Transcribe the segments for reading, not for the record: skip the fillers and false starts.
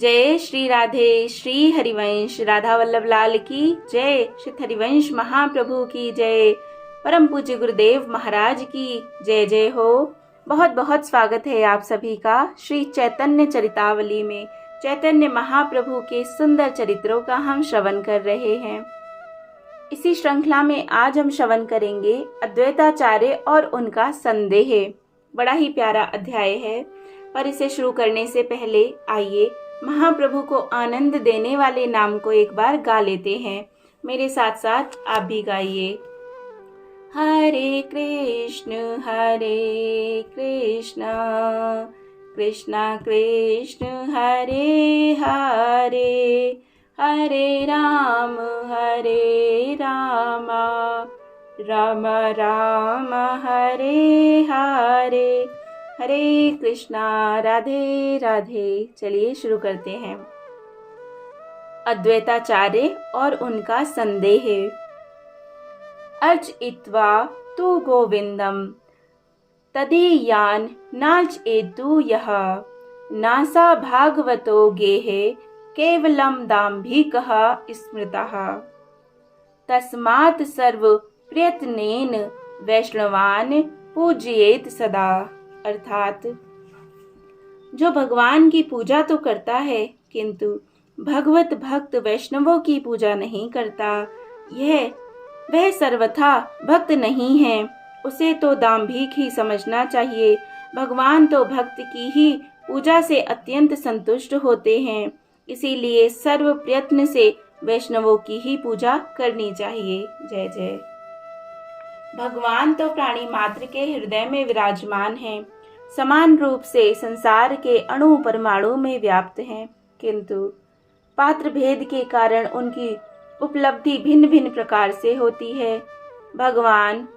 जय श्री राधे। श्री हरिवंश राधा वल्लभ लाल की जय। श्री हरिवंश महाप्रभु की जय। परम पूज्य गुरुदेव महाराज की जय जय हो। बहुत बहुत स्वागत है आप सभी का श्री चैतन्य चरितावली में। चैतन्य महाप्रभु के सुंदर चरित्रों का हम श्रवण कर रहे हैं। इसी श्रृंखला में आज हम श्रवण करेंगे अद्वैताचार्य और उनका संदेह। बड़ा ही प्यारा अध्याय है, पर इसे शुरू करने से पहले आइए महाप्रभु को आनंद देने वाले नाम को एक बार गा लेते हैं। मेरे साथ साथ आप भी गाइए। हरे कृष्ण कृष्ण कृष्ण हरे हरे, हरे राम राम राम हरे हरे, हरे कृष्णा राधे राधे। चलिए शुरू करते हैं। अद्वैताचार्य और उनका संदेह। अर्चयित्वा तु गोविंदम तदीयान नार्चयेतु यः, नासा भागवतो गेहे केवलं दाम्भिकः स्मृतः, तस्मात् सर्व प्रयत्नेन वैष्णवान् पूजयेत सदा। अर्थात जो भगवान की पूजा तो करता है किंतु भगवत भक्त वैष्णवों की पूजा नहीं करता, वह सर्वथा भक्त नहीं है। उसे तो दाम्भिक ही समझना चाहिए। भगवान तो भक्त की ही पूजा से अत्यंत संतुष्ट होते हैं, इसीलिए सर्व प्रयत्न से वैष्णवों की ही पूजा करनी चाहिए। जय जय। भगवान तो प्राणी मात्र के हृदय में विराजमान हैं, समान रूप से संसार के अणु परमाणु में व्याप्त हैं, किंतु पात्र भेद के कारण उनकी उपलब्धि भिन्न भिन्न प्रकार से होती है। भगवान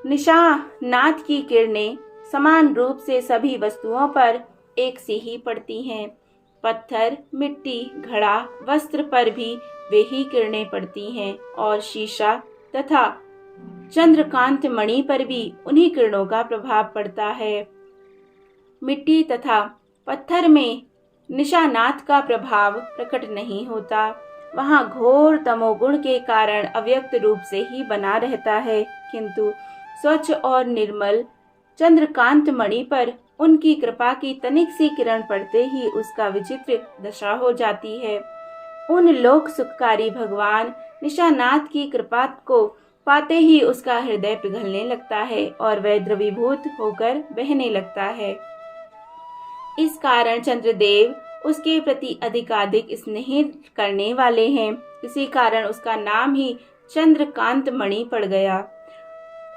निशानाथ की किरणें समान रूप से सभी वस्तुओं पर एक सी ही पड़ती हैं। पत्थर, मिट्टी, घड़ा, वस्त्र पर भी वे ही किरणें पड़ती हैं और शीशा तथा चंद्रकांत मणि पर भी उन्हीं किरणों का प्रभाव पड़ता है। मिट्टी तथा पत्थर में निशानाथ का प्रभाव प्रकट नहीं होता, वहाँ घोर तमोगुण के कारण अव्यक्त रूप से ही बना रहता है, किंतु स्वच्छ और निर्मल चंद्रकांत मणि पर उनकी कृपा की तनिक सी किरण पड़ते ही उसका विचित्र दशा हो जाती है। उन लोक सुखकारी भगवान निशानाथ की कृपा को पाते ही उसका हृदय पिघलने लगता है और वह द्रवीभूत होकर बहने लगता है। इस कारण चंद्रदेव उसके प्रति अधिकाधिक स्नेह करने वाले हैं। इसी कारण उसका नाम ही चंद्रकांत मणि पड़ गया।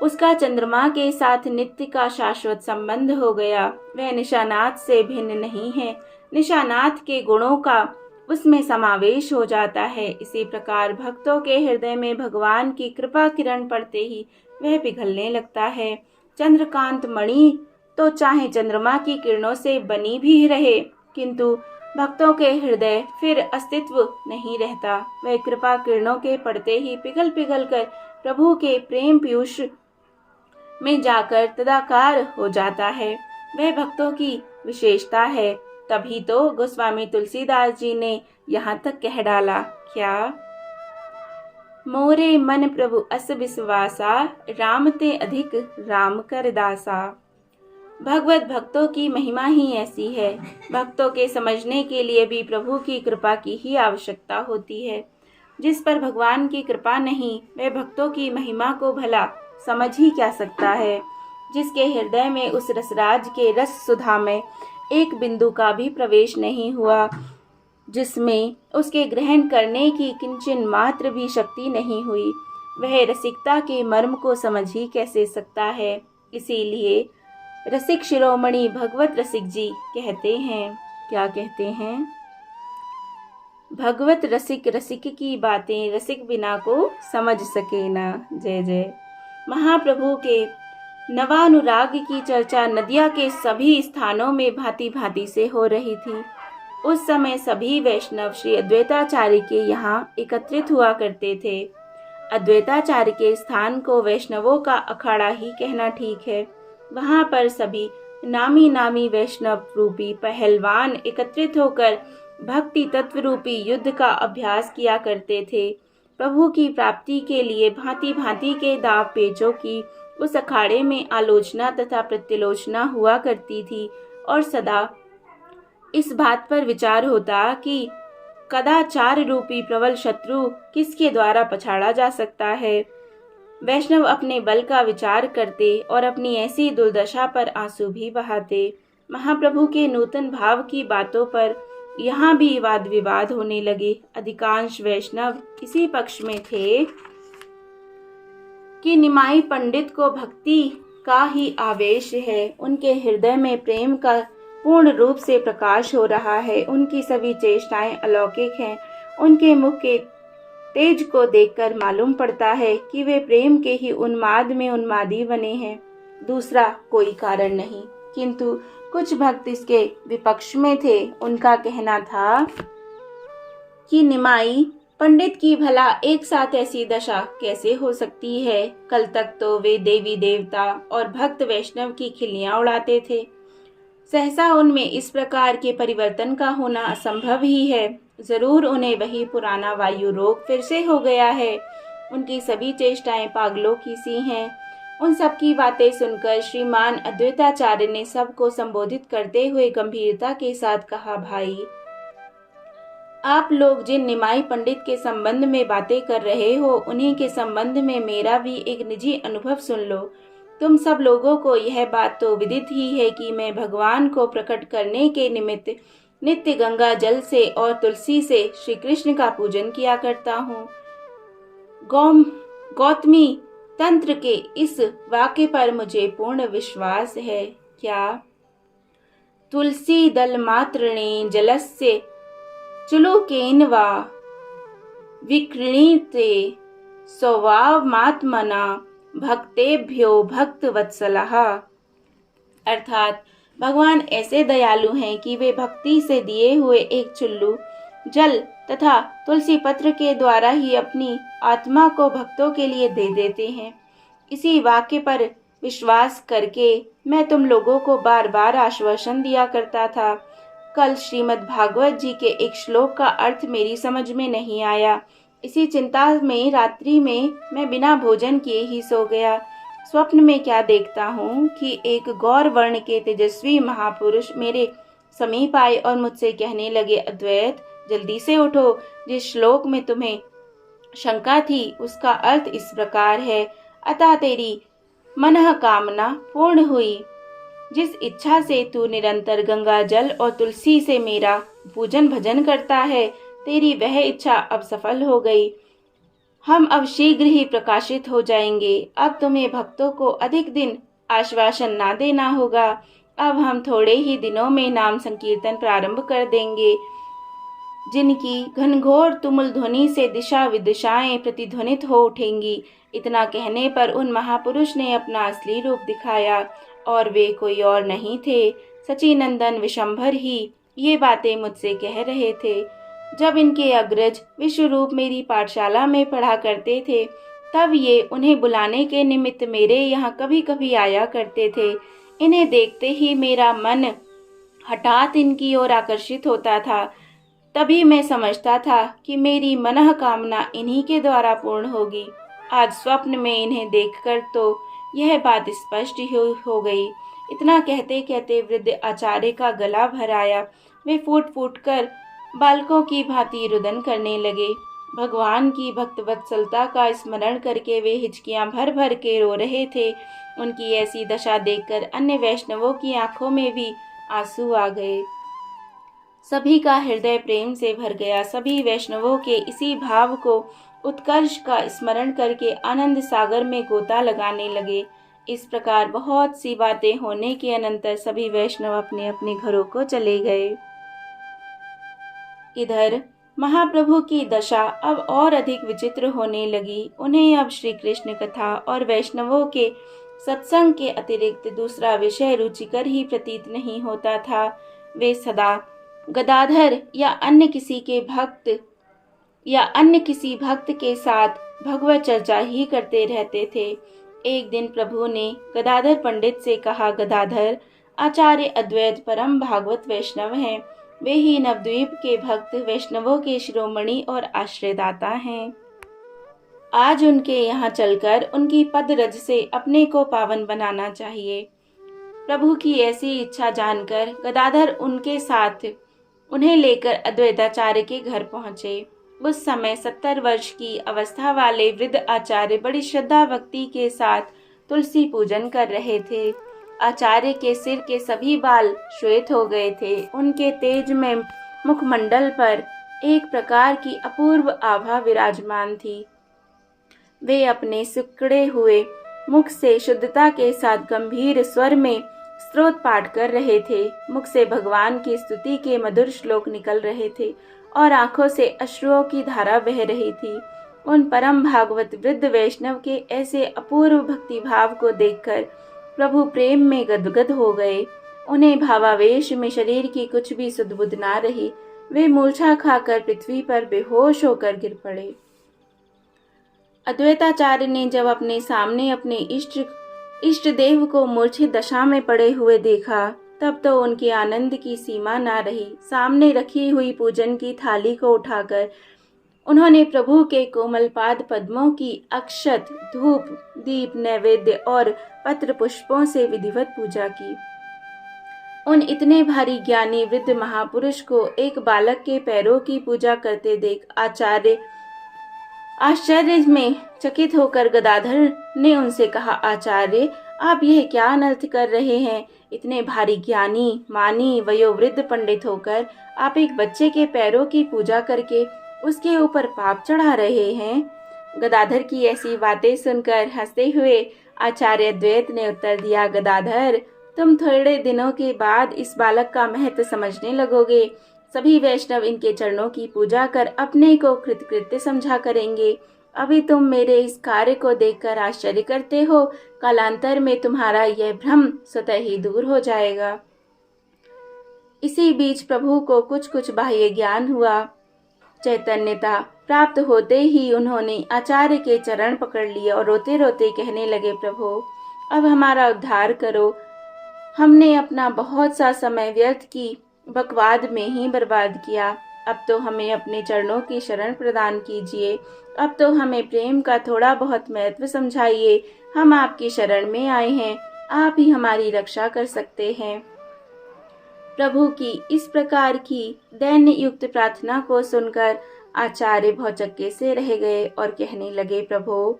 उसका चंद्रमा के साथ नित्य का शाश्वत संबंध हो गया। वह निशानाथ से भिन्न नहीं है, निशानाथ के गुणों का उसमें समावेश हो जाता है। इसी प्रकार भक्तों के हृदय में भगवान की कृपा किरण पड़ते ही वह पिघलने लगता है। चंद्रकांत मणि तो चाहे चंद्रमा की किरणों से बनी भी रहे, किंतु भक्तों के हृदय फिर अस्तित्व नहीं रहता। वह कृपा किरणों के पड़ते ही पिघल पिघल कर प्रभु के प्रेम पीयूष में जाकर तदाकार हो जाता है। वह भक्तों की विशेषता है। तभी तो गोस्वामी तुलसीदास जी ने यहाँ तक कह डाला, क्या? मोरे मन प्रभु अस विश्वासा, राम ते अधिक राम कर दासा। भगवत भक्तों की महिमा ही ऐसी है। भक्तों के समझने के लिए भी प्रभु की कृपा की ही आवश्यकता होती है। जिस पर भगवान की कृपा नहीं, वह भक्तों की महिमा को भला समझ ही क्या सकता है। जिसके हृदय में उस रसराज के रस सुधा में एक बिंदु का भी प्रवेश नहीं हुआ, जिसमें उसके ग्रहण करने की किंचन मात्र भी शक्ति नहीं हुई, वह रसिकता के मर्म को समझ ही कैसे सकता है। इसीलिए रसिक शिरोमणि भगवत रसिक जी कहते हैं, क्या कहते हैं? भगवत रसिक रसिक की बातें रसिक बिना को समझ सके ना। जय जय। महाप्रभु के नवानुराग की चर्चा नदिया के सभी स्थानों में भांति भांति से हो रही थी। उस समय सभी वैष्णव श्री अद्वैताचार्य के यहाँ एकत्रित हुआ करते थे। अद्वैताचार्य के स्थान को वैष्णवों का अखाड़ा ही कहना ठीक है। वहाँ पर सभी नामी नामी वैष्णव रूपी पहलवान एकत्रित होकर भक्ति तत्व रूपी युद्ध का अभ्यास किया करते थे। प्रभु की प्राप्ति के लिए भांति भांति के दाव पेचों की उस अखाड़े में आलोचना तथा प्रत्यालोचना हुआ करती थी और सदा इस बात पर विचार होता कि कदाचार रूपी प्रबल शत्रु किसके द्वारा पछाड़ा जा सकता है। वैष्णव अपने बल का विचार करते और अपनी ऐसी दुर्दशा पर आंसू भी बहाते। महाप्रभु के नूतन भाव की बातों पर यहाँ भी वाद विवाद होने लगे। अधिकांश वैष्णव इसी पक्ष में थे कि निमाई पंडित को भक्ति का ही आवेश है, उनके हृदय में प्रेम का पूर्ण रूप से प्रकाश हो रहा है, उनकी सभी चेष्टाएं अलौकिक हैं। उनके मुख के तेज को देखकर मालूम पड़ता है कि वे प्रेम के ही उन्माद में उन्मादी बने हैं, दूसरा कोई कारण नहीं। किंतु कुछ भक्त इसके विपक्ष में थे। उनका कहना था कि निमाई पंडित की भला एक साथ ऐसी दशा कैसे हो सकती है। कल तक तो वे देवी देवता और भक्त वैष्णव की खिल्लियां उड़ाते थे, सहसा उनमें इस प्रकार के परिवर्तन का होना असंभव ही है। जरूर उन्हें वही पुराना वायु रोग फिर से हो गया है। उनकी सभी चेष्टाएं पागलों की सी हैं। उन सबकी बातें सुनकर श्रीमान अद्वैताचार्य ने सबको संबोधित करते हुए गंभीरता के साथ कहा, भाई, आप लोग जिन निमाई पंडित के संबंध में बातें कर रहे हो, उन्हीं के संबंध में मेरा भी एक निजी अनुभव सुन लो। तुम सब लोगों को यह बात तो विदित ही है कि मैं भगवान को प्रकट करने के निमित्त नित्य गंगा जल से और तुलसी से श्री कृष्ण का पूजन किया करता हूँ। गौतमी तंत्र के इस वाक्य पर मुझे पूर्ण विश्वास है। क्या तुलसी दल मात्रेण जलस्य चुलुकेन वा विक्रीणीते स्वभावमात्मना भक्तेभ्यो भक्तवत्सलः। अर्थात भगवान ऐसे दयालु हैं कि वे भक्ति से दिए हुए एक चुल्लू जल तथा तुलसी पत्र के द्वारा ही अपनी आत्मा को भक्तों के लिए दे देते हैं। इसी वाक्य पर विश्वास करके मैं तुम लोगों को बार बार आश्वासन दिया करता था। कल श्रीमद् भागवत जी के एक श्लोक का अर्थ मेरी समझ में नहीं आया। इसी चिंता में रात्रि में मैं बिना भोजन किए ही सो गया। स्वप्न में क्या देखता हूँ कि एक गौर वर्ण के तेजस्वी महापुरुष मेरे समीप आए और मुझसे कहने लगे, अद्वैत, जल्दी से उठो। जिस श्लोक में तुम्हें शंका थी उसका अर्थ इस प्रकार है, अतः तेरी मनः कामना पूर्ण हुई। जिस इच्छा से तू निरंतर गंगा जल और तुलसी से मेरा पूजन भजन करता है, तेरी वह इच्छा अब सफल हो गई। हम अब शीघ्र ही प्रकाशित हो जाएंगे। अब तुम्हें भक्तों को अधिक दिन आश्वासन ना देना होगा। अब हम थोड़े ही दिनों में नाम संकीर्तन प्रारंभ कर देंगे, जिनकी घनघोर तुमुल ध्वनि से दिशा विदिशाएं प्रतिध्वनित हो उठेंगी। इतना कहने पर उन महापुरुष ने अपना असली रूप दिखाया और वे कोई और नहीं थे, सचिनंदन विशंभर ही ये बातें मुझसे कह रहे थे। जब इनके अग्रज विश्वरूप मेरी पाठशाला में पढ़ा करते थे, तब ये उन्हें बुलाने के निमित्त मेरे यहाँ कभी कभी आया करते थे। इन्हें देखते ही मेरा मन हठात इनकी ओर आकर्षित होता था। तभी मैं समझता था कि मेरी मनः कामना इन्हीं के द्वारा पूर्ण होगी। आज स्वप्न में इन्हें देखकर तो यह बात स्पष्ट हो गई। इतना कहते कहते वृद्ध आचार्य का गला भर आया। वे फूट फूट कर बालकों की भांति रुदन करने लगे। भगवान की भक्त वत्सलता का स्मरण करके वे हिचकियां भर भर के रो रहे थे। उनकी ऐसी दशा देखकर अन्य वैष्णवों की आंखों में भी आंसू आ गए। सभी का हृदय प्रेम से भर गया। सभी वैष्णवों के इसी भाव को उत्कर्ष का स्मरण करके आनंद सागर में गोता लगाने लगे। इस प्रकार बहुत सी बातें होने के अनंतर सभी वैष्णव अपने अपने घरों को चले गए। इधर महाप्रभु की दशा अब और अधिक विचित्र होने लगी। उन्हें अब श्री कृष्ण कथा और वैष्णवों के सत्संग के अतिरिक्त दूसरा विषय रुचिकर ही प्रतीत नहीं होता था। वे सदा गदाधर या अन्य किसी भक्त के साथ भगवत चर्चा ही करते रहते थे। एक दिन प्रभु ने गदाधर पंडित से कहा, गदाधर, आचार्य अद्वैत परम भागवत वैष्णव हैं। वे ही नवद्वीप के भक्त वैष्णवों के शिरोमणि और आश्रयदाता हैं। आज उनके यहाँ चलकर उनकी पदरज से अपने को पावन बनाना चाहिए। प्रभु की ऐसी इच्छा जानकर गदाधर उनके साथ उन्हें लेकर अद्वैताचार्य के घर पहुंचे। उस समय 70 वर्ष की अवस्था वाले वृद्ध आचार्य बड़ी श्रद्धा भक्ति के साथ तुलसी पूजन कर रहे थे। आचार्य के सिर के सभी बाल श्वेत हो गए थे। उनके तेज में मुखमंडल पर एक प्रकार की अपूर्व आभा विराजमान थी। वे अपने सिकुड़े हुए मुख से शुद्धता के साथ गंभीर स्वर में स्तोत्र पाठ कर रहे थे। मुख से भगवान की स्तुति के मधुर श्लोक निकल रहे थे और आंखों से अश्रुओं की धारा बह रही थी। उन परम भागवत वृद्ध वैष्णव के ऐसे अपूर्व भक्ति भाव को देखकर प्रभु प्रेम में गदगद हो गए। उन्हें भावावेश में शरीर की कुछ भी सुध-बुध ना रही। वे मूर्छा खाकर पृथ्वी पर बेहोश होकर गिर पड़े। अद्वैताचार्य ने जब अपने सामने अपने इष्ट देव को मूर्छित दशा में पड़े हुए देखा, तब तो उनके आनंद की सीमा ना रही। सामने रखी हुई पूजन की थाली को उठाकर उन्होंने प्रभु के कोमल पाद पद्मों की अक्षत, धूप, दीप, नैवेद्य और पत्र पुष्पों से विधिवत पूजा की। उन इतने भारी ज्ञानी वृद्ध महापुरुष को एक बालक के पैरों की पूजा करते देख आचार्य आश्चर्य में चकित होकर गदाधर ने उनसे कहा, आचार्य, आप यह क्या अनर्थ कर रहे हैं? इतने भारी ज्ञानी, मानी, वयोवृद्ध पंडित होकर आप एक बच्चे के पैरों की पूजा करके उसके ऊपर पाप चढ़ा रहे हैं। गदाधर की ऐसी बातें सुनकर हंसते हुए आचार्य द्वैत ने उत्तर दिया, गदाधर, तुम थोड़े दिनों के बाद इस बालक का महत्व समझने लगोगे। सभी वैष्णव इनके चरणों की पूजा कर अपने को कृतकृत्य समझा करेंगे। अभी तुम मेरे इस कार्य को देखकर आश्चर्य करते हो, कालांतर में तुम्हारा यह भ्रम स्वतः ही दूर हो जाएगा। इसी बीच प्रभु को कुछ कुछ बाह्य ज्ञान हुआ। चैतन्यता प्राप्त होते ही उन्होंने आचार्य के चरण पकड़ लिए और रोते रोते कहने लगे, प्रभु, अब हमारा उद्धार करो। हमने अपना बहुत सा समय व्यर्थ की बकवाद में ही बर्बाद किया। अब तो हमें अपने चरणों की शरण प्रदान कीजिए। अब तो हमें प्रेम का थोड़ा बहुत महत्व समझाइए। हम आपकी शरण में आए हैं, आप ही हमारी रक्षा कर सकते हैं। प्रभु की इस प्रकार की दैन्य युक्त प्रार्थना को सुनकर आचार्य भौचक्के से रह गए और कहने लगे, प्रभु,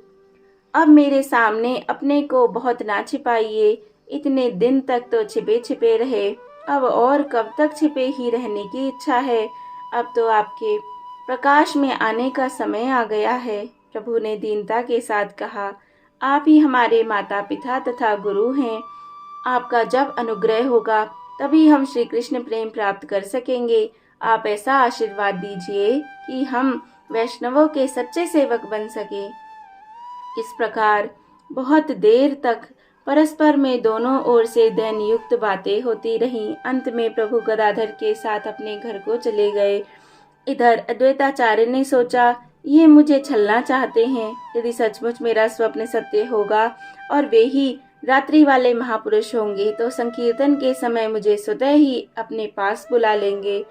अब मेरे सामने अपने को बहुत ना छिपाइए। इतने दिन तक तो छिपे छिपे रहे, अब और कब तक छिपे ही रहने की इच्छा है? अब तो आपके प्रकाश में आने का समय आ गया है। प्रभु ने दीनता के साथ कहा, आप ही हमारे माता पिता तथा गुरु हैं। आपका जब अनुग्रह होगा तभी हम श्री कृष्ण प्रेम प्राप्त कर सकेंगे। आप ऐसा आशीर्वाद दीजिए कि हम वैष्णवों के सच्चे सेवक बन सके। इस प्रकार बहुत देर तक परस्पर में दोनों ओर से दैन युक्त बातें होती रहीं। अंत में प्रभु गदाधर के साथ अपने घर को चले गए। इधर अद्वैताचार्य ने सोचा, ये मुझे छलना चाहते हैं। यदि सचमुच मेरा स्वप्न सत्य होगा और वे ही रात्रि वाले महापुरुष होंगे तो संकीर्तन के समय मुझे स्वतः ही अपने पास बुला लेंगे।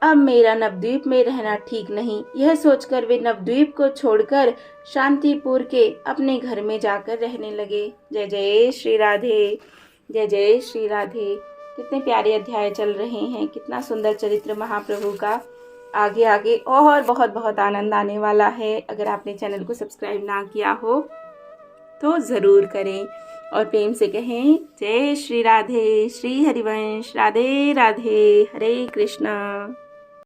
अब मेरा नवद्वीप में रहना ठीक नहीं। यह सोचकर वे नवद्वीप को छोड़कर शांतिपुर के अपने घर में जाकर रहने लगे। जय जय श्री राधे, जय जय श्री राधे। कितने प्यारे अध्याय चल रहे हैं, कितना सुंदर चरित्र महाप्रभु का। आगे आगे और बहुत बहुत आनंद आने वाला है। अगर आपने चैनल को सब्सक्राइब ना किया हो तो ज़रूर करें और प्रेम से कहें, जय श्री राधे। श्री हरिवंश। राधे राधे। हरे कृष्णा।